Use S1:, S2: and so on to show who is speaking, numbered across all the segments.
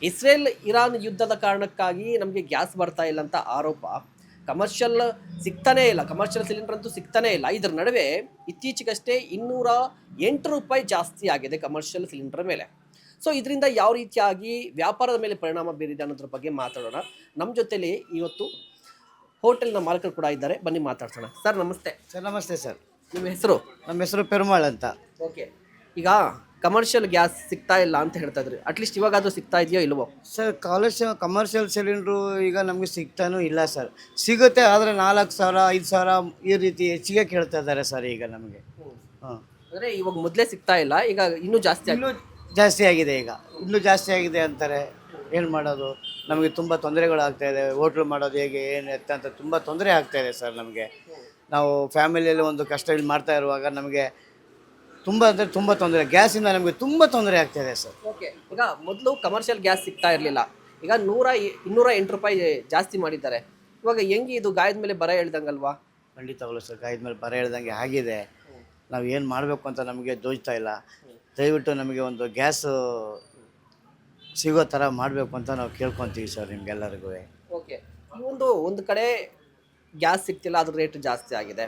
S1: Israel Iran ಯುದ್ಧದ ಕಾರಣಕ್ಕಾಗಿ ನಮಗೆ ಗ್ಯಾಸ್ ಬರ್ತಾ ಇಲ್ಲ ಅಂತ ಆರೋಪ. ಕಮರ್ಷಿಯಲ್ ಸಿಗ್ತಾನೇ ಇಲ್ಲ, ಕಮರ್ಷಿಯಲ್ ಸಿಲಿಂಡರ್ ಅಂತೂ ಸಿಗ್ತಾನೇ ಇಲ್ಲ. ಇದರ ನಡುವೆ ಇತ್ತೀಚೆಗಷ್ಟೇ ₹208 ಜಾಸ್ತಿ ಆಗಿದೆ ಕಮರ್ಷಿಯಲ್ ಸಿಲಿಂಡರ್ ಮೇಲೆ. ಸೊ ಇದರಿಂದ ಯಾವ ರೀತಿಯಾಗಿ ವ್ಯಾಪಾರದ ಮೇಲೆ ಪರಿಣಾಮ ಬೀರಿದೆ ಅನ್ನೋದ್ರ ಬಗ್ಗೆ ಮಾತಾಡೋಣ. ನಮ್ಮ ಜೊತೆಲಿ ಇವತ್ತು ಹೋಟೆಲ್ನ ಮಾಲಕರು ಕೂಡ ಇದ್ದಾರೆ, ಬನ್ನಿ ಮಾತಾಡ್ಸೋಣ. ಸರ್ ನಮಸ್ತೆ.
S2: ಸರ್ ನಮಸ್ತೆ ಸರ್.
S1: ನಿಮ್ಮ ಹೆಸರು?
S2: ನಮ್ಮ ಹೆಸರು ಪೆರುಮಾಳ್ ಅಂತ.
S1: ಓಕೆ, ಈಗ ಕಮರ್ಷಿಯಲ್ ಗ್ಯಾಸ್ ಸಿಗ್ತಾ ಇಲ್ಲ ಅಂತ ಹೇಳ್ತಾ ಇದ್ರಿ, ಅಟ್ಲೀಸ್ಟ್ ಇವಾಗಾದ್ರೂ ಸಿಗ್ತಾ ಇದೆಯೋ ಇಲ್ವೋ?
S2: ಸರ್ ಕಮರ್ಷಿಯಲ್ ಸಿಲಿಂಡ್ರು ಈಗ ನಮಗೆ ಸಿಗ್ತಾನೂ ಇಲ್ಲ ಸರ್. ಸಿಗುತ್ತೆ, ಆದರೆ 4,000 5,000 ಈ ರೀತಿ ಹೆಚ್ಚಿಗೆ ಕೇಳ್ತಾ ಇದ್ದಾರೆ ಸರ್ ಈಗ ನಮಗೆ. ಹಾಂ,
S1: ಅಂದರೆ ಇವಾಗ ಮೊದಲೇ ಸಿಗ್ತಾ ಇಲ್ಲ, ಈಗ ಇನ್ನೂ ಜಾಸ್ತಿ
S2: ಇನ್ನೂ ಜಾಸ್ತಿ ಆಗಿದೆ, ಈಗ ಇನ್ನೂ ಜಾಸ್ತಿ ಆಗಿದೆ ಅಂತಾರೆ. ಏನು ಮಾಡೋದು, ನಮಗೆ ತುಂಬ ತೊಂದರೆಗಳಾಗ್ತಾ ಇದೆ. ಹೋಟ್ಲು ಮಾಡೋದು ಹೇಗೆ ಏನು ಎತ್ತ ಅಂತ ತುಂಬ ತೊಂದರೆ ಆಗ್ತಾಯಿದೆ ಸರ್ ನಮಗೆ. ನಾವು ಫ್ಯಾಮಿಲಿಯಲ್ಲಿ ಒಂದು ಕಷ್ಟ ಇಲ್ಲಿ ಮಾಡ್ತಾ ಇರುವಾಗ ನಮಗೆ ತುಂಬ ಅಂದರೆ ತುಂಬ ತೊಂದರೆ, ಗ್ಯಾಸಿಂದ ನಮಗೆ ತುಂಬ ತೊಂದರೆ ಆಗ್ತಾಯಿದೆ ಸರ್.
S1: ಓಕೆ, ಈಗ ಮೊದಲು ಕಮರ್ಷಿಯಲ್ ಗ್ಯಾಸ್ ಸಿಗ್ತಾ ಇರಲಿಲ್ಲ, ಈಗ ₹208 ಜಾಸ್ತಿ ಮಾಡಿದ್ದಾರೆ. ಇವಾಗ ಹೆಂಗೆ ಇದು ಗಾಯದ ಮೇಲೆ ಬರ ಹೇಳ್ದಂಗಲ್ವಾ?
S2: ಖಂಡಿತವಾಗ್ಲೂ ಸರ್, ಗಾಯದ ಮೇಲೆ ಬರ ಹೇಳ್ದಂಗೆ ಆಗಿದೆ. ನಾವು ಏನು ಮಾಡಬೇಕು ಅಂತ ನಮಗೆ ದೋಚ್ತಾ ಇಲ್ಲ. ದಯವಿಟ್ಟು ನಮಗೆ ಒಂದು ಗ್ಯಾಸು ಸಿಗೋ ಥರ ಮಾಡಬೇಕು ಅಂತ ನಾವು ಕೇಳ್ಕೊತೀವಿ ಸರ್ ನಿಮ್ಗೆಲ್ಲರಿಗೂ.
S1: ಓಕೆ, ಒಂದು ಕಡೆ ಗ್ಯಾಸ್ ಸಿಗ್ತಿಲ್ಲ, ಅದ್ರ ರೇಟ್ ಜಾಸ್ತಿ ಆಗಿದೆ.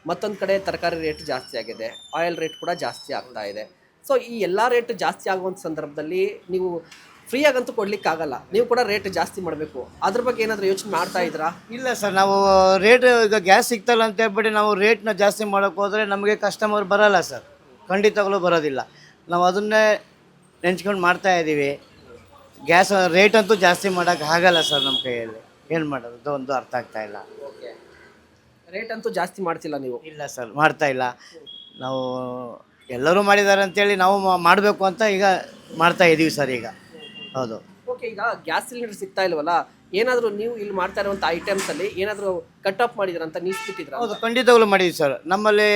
S1: ಮತ್ತೊಂದು ಕಡೆ ತರಕಾರಿ ರೇಟ್ ಜಾಸ್ತಿ ಆಗಿದೆ, ಆಯಿಲ್ ರೇಟ್ ಕೂಡ ಜಾಸ್ತಿ ಆಗ್ತಾ ಇದೆ. ಸೊ ಈ ಎಲ್ಲ ರೇಟ್ ಜಾಸ್ತಿ ಆಗುವಂಥ ಸಂದರ್ಭದಲ್ಲಿ ನೀವು ಫ್ರೀಯಾಗಂತೂ ಕೊಡ್ಲಿಕ್ಕಾಗಲ್ಲ, ನೀವು ಕೂಡ ರೇಟ್ ಜಾಸ್ತಿ ಮಾಡಬೇಕು. ಅದ್ರ ಬಗ್ಗೆ ಏನಾದರೂ ಯೋಚನೆ ಮಾಡ್ತಾ ಇದ್ರಾ?
S2: ಇಲ್ಲ ಸರ್, ನಾವು ರೇಟ್ ಈಗ ಗ್ಯಾಸ್ ಸಿಗ್ತಲ್ಲ ಅಂತ ಹೇಳ್ಬಿಟ್ಟು ನಾವು ರೇಟ್ನ ಜಾಸ್ತಿ ಮಾಡೋಕ್ಕೆ ಹೋದರೆ ನಮಗೆ ಕಸ್ಟಮರ್ ಬರೋಲ್ಲ ಸರ್, ಖಂಡಿತವಾಗ್ಲೂ ಬರೋದಿಲ್ಲ. ನಾವು ಅದನ್ನೇ ನೆಂಚ್ಕೊಂಡು ಮಾಡ್ತಾಯಿದ್ದೀವಿ. ಗ್ಯಾಸ್ ರೇಟ್ ಅಂತೂ ಜಾಸ್ತಿ ಮಾಡೋಕ್ಕೆ ಆಗಲ್ಲ ಸರ್ ನಮ್ಮ ಕೈಯಲ್ಲಿ. ಏನು ಮಾಡೋದು ಒಂದು ಅರ್ಥ ಆಗ್ತಾಯಿಲ್ಲ.
S1: ಓಕೆ, ರೇಟ್ ಅಂತೂ ಜಾಸ್ತಿ ಮಾಡ್ತಿಲ್ಲ ನೀವು?
S2: ಇಲ್ಲ ಸರ್, ಮಾಡ್ತಾ ಇಲ್ಲ. ನಾವು ಎಲ್ಲರೂ ಮಾಡಿದ್ದಾರೆ ಅಂತೇಳಿ ನಾವು ಮಾಡಬೇಕು ಅಂತ ಈಗ ಮಾಡ್ತಾ ಇದ್ದೀವಿ ಸರ್ ಈಗ. ಹೌದು.
S1: ಓಕೆ, ಈಗ ಗ್ಯಾಸ್ ಸಿಲಿಂಡರ್ ಸಿಗ್ತಾ ಇಲ್ವಲ್ಲ, ಏನಾದರೂ ನೀವು ಇಲ್ಲಿ ಮಾಡ್ತಾ ಇರುವಂಥ ಐಟಮ್ಸಲ್ಲಿ ಏನಾದರೂ ಕಟ್ ಆಫ್ ಮಾಡಿದ್ರ ಅಂತ ನಿಲ್ಲಿಸ್ಬಿಟ್ಟಿದ್ರ?
S2: ಹೌದು, ಖಂಡಿತವಾಗ್ಲೂ ಮಾಡಿದ್ವಿ ಸರ್. ನಮ್ಮಲ್ಲಿ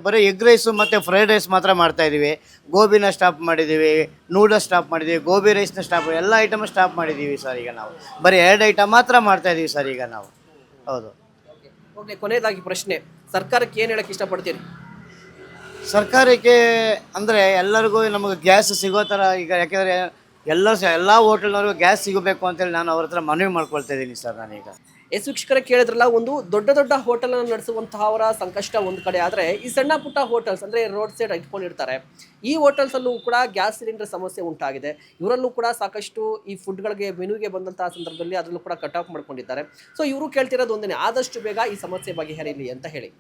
S2: ಬರೀ ಎಗ್ ರೈಸು ಮತ್ತು ಫ್ರೈಡ್ ರೈಸ್ ಮಾತ್ರ ಮಾಡ್ತಾಯಿದ್ದೀವಿ. ಗೋಬಿನ ಸ್ಟಾಪ್ ಮಾಡಿದ್ದೀವಿ, ನೂಡಲ್ಸ್ ಸ್ಟಾಪ್ ಮಾಡಿದ್ದೀವಿ, ಗೋಬಿ ರೈಸ್ನ ಸ್ಟಾಪ್, ಎಲ್ಲ ಐಟಮ್ ಸ್ಟಾಪ್ ಮಾಡಿದ್ದೀವಿ ಸರ್. ಈಗ ನಾವು ಬರೀ 2 ಐಟಮ್ ಮಾತ್ರ ಮಾಡ್ತಾಯಿದ್ದೀವಿ ಸರ್ ಈಗ ನಾವು. ಹೌದು.
S1: ಓಕೆ, ಕೊನೆಯದಾಗಿ ಪ್ರಶ್ನೆ, ಸರ್ಕಾರಕ್ಕೆ ಏನು ಹೇಳಕ್ಕೆ ಇಷ್ಟಪಡ್ತೀರಿ?
S2: ಸರ್ಕಾರಕ್ಕೆ ಅಂದರೆ ಎಲ್ಲರಿಗೂ ನಮಗೆ ಗ್ಯಾಸ್ ಸಿಗೋ ಥರ ಈಗ, ಯಾಕೆಂದರೆ ಎಲ್ಲ ಹೋಟೆಲ್ನವ್ರಿಗೂ ಗ್ಯಾಸ್ ಸಿಗಬೇಕು ಅಂತೇಳಿ ನಾನು ಅವ್ರ ಹತ್ರ ಮನವಿ ಮಾಡ್ಕೊಳ್ತಾ ಇದ್ದೀನಿ ಸರ್ ನಾನೀಗ.
S1: ವೀಕ್ಷಕರೇ ಕೇಳಿದ್ರಲ್ಲ, ಒಂದು ದೊಡ್ಡ ದೊಡ್ಡ ಹೋಟೆಲನ್ನು ನಡೆಸುವಂತಹವರ ಸಂಕಷ್ಟ ಒಂದು ಕಡೆ ಆದರೆ, ಈ ಸಣ್ಣ ಪುಟ್ಟ ಹೋಟೆಲ್ಸ್ ಅಂದರೆ ರೋಡ್ ಸೈಡ್ ಇಟ್ಕೊಂಡಿರ್ತಾರೆ, ಈ ಹೋಟೆಲ್ಸಲ್ಲೂ ಕೂಡ ಗ್ಯಾಸ್ ಸಿಲಿಂಡರ್ ಸಮಸ್ಯೆ ಉಂಟಾಗಿದೆ. ಇವರಲ್ಲೂ ಕೂಡ ಸಾಕಷ್ಟು ಈ ಫುಡ್ಗಳಿಗೆ ಮೆನುಗೆ ಬಂದಂತಹ ಸಂದರ್ಭದಲ್ಲಿ ಅದರಲ್ಲೂ ಕೂಡ ಕಟ್ ಆಫ್ ಮಾಡ್ಕೊಂಡಿದ್ದಾರೆ. ಸೊ ಇವರು ಕೇಳ್ತಿರೋದು ಒಂದೇ, ಆದಷ್ಟು ಬೇಗ ಈ ಸಮಸ್ಯೆ ಬಗೆಹರಿಲಿ ಅಂತ ಹೇಳಿ.